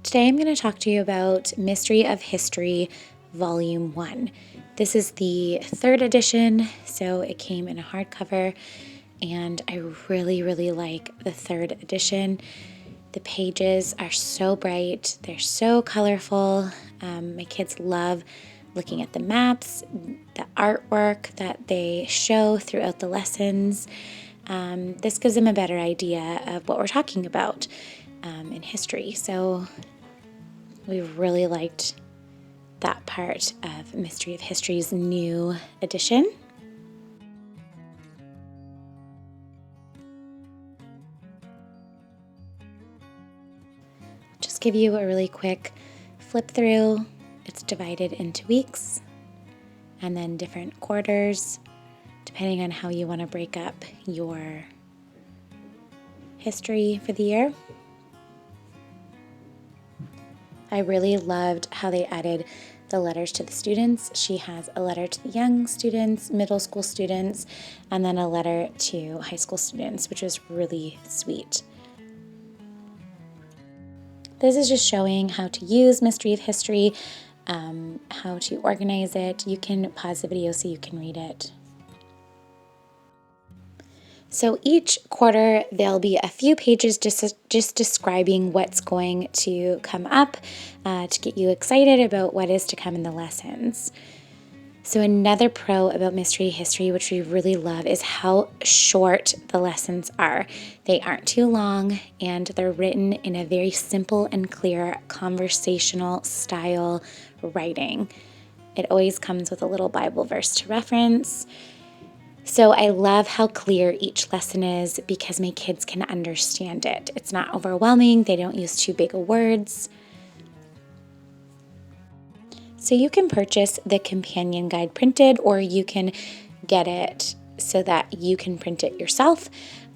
Today I'm going to talk to you about Mystery of History, Volume 1. This is the third edition, so it came in a hardcover, and I really like the third edition. The pages are so bright, they're so colorful. My kids love looking at the maps, the artwork that they show throughout the lessons. This gives them a better idea of what we're talking about in history. So we really liked that part of Mystery of History's new edition. Just give you a really quick flip through. It's divided into weeks and then different quarters, depending on how you want to break up your history for the year. I really loved how they added the letters to the students. She has a letter to the young students, middle school students, and then a letter to high school students, which was really sweet. This is just showing how to use Mystery of History, how to organize it. You can pause the video so you can read it. So each quarter, there'll be a few pages just describing what's going to come up to get you excited about what is to come in the lessons. So another pro about Mystery History, which we really love, is how short the lessons are. They aren't too long, and they're written in a very simple and clear conversational style writing. It always comes with a little Bible verse to reference. So I love how clear each lesson is because my kids can understand it. It's not overwhelming. They don't use too big of words. So you can purchase the companion guide printed, or you can get it so that you can print it yourself.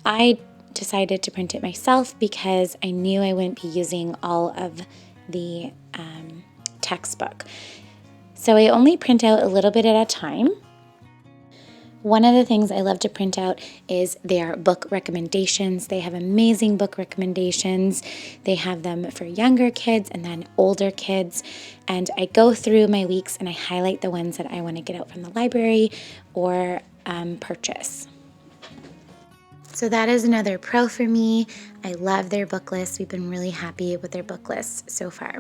I decided to print it myself because I knew I wouldn't be using all of the textbook. So I only print out a little bit at a time. One of the things I love to print out is their book recommendations. They have amazing book recommendations. They have them for younger kids and then older kids. And I go through my weeks and I highlight the ones that I want to get out from the library or purchase. So that is another pro for me. I love their book lists. We've been really happy with their book lists so far.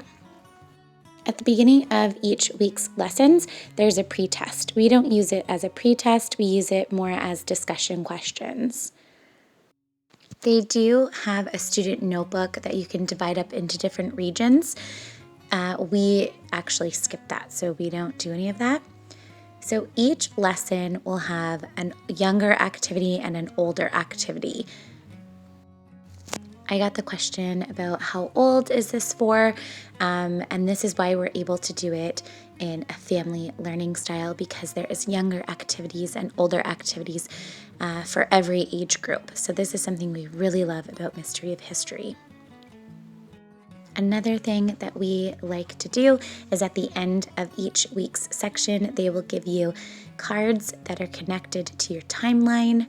At the beginning of each week's lessons, there's a pre-test. We don't use it as a pre-test, we use it more as discussion questions. They do have a student notebook that you can divide up into different regions. We actually skip that, so we don't do any of that. So each lesson will have a younger activity and an older activity. I got the question about how old is this for, and this is why we're able to do it in a family learning style, because there is younger activities and older activities for every age group. So this is something we really love about Mystery of History. Another thing that we like to do is at the end of each week's section, they will give you cards that are connected to your timeline.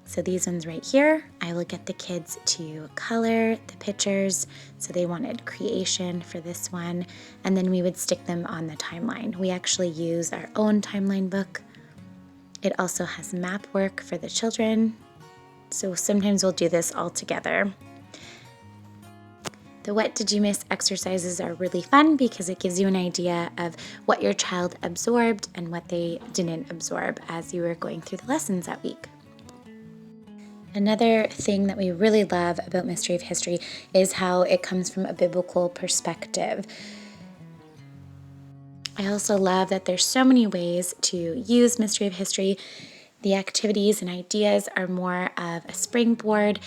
So these ones right here, I will get the kids to color the pictures. So they wanted creation for this one, and then we would stick them on the timeline. We actually use our own timeline book. It also has map work for the children. So sometimes we'll do this all together. The What Did You Miss exercises are really fun because it gives you an idea of what your child absorbed and what they didn't absorb as you were going through the lessons that week. Another thing that we really love about Mystery of History is how it comes from a biblical perspective. I also love that there's so many ways to use Mystery of History. The activities and ideas are more of a springboard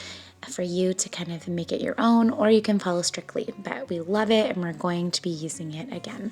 for you to kind of make it your own, or you can follow strictly. But we love it and we're going to be using it again.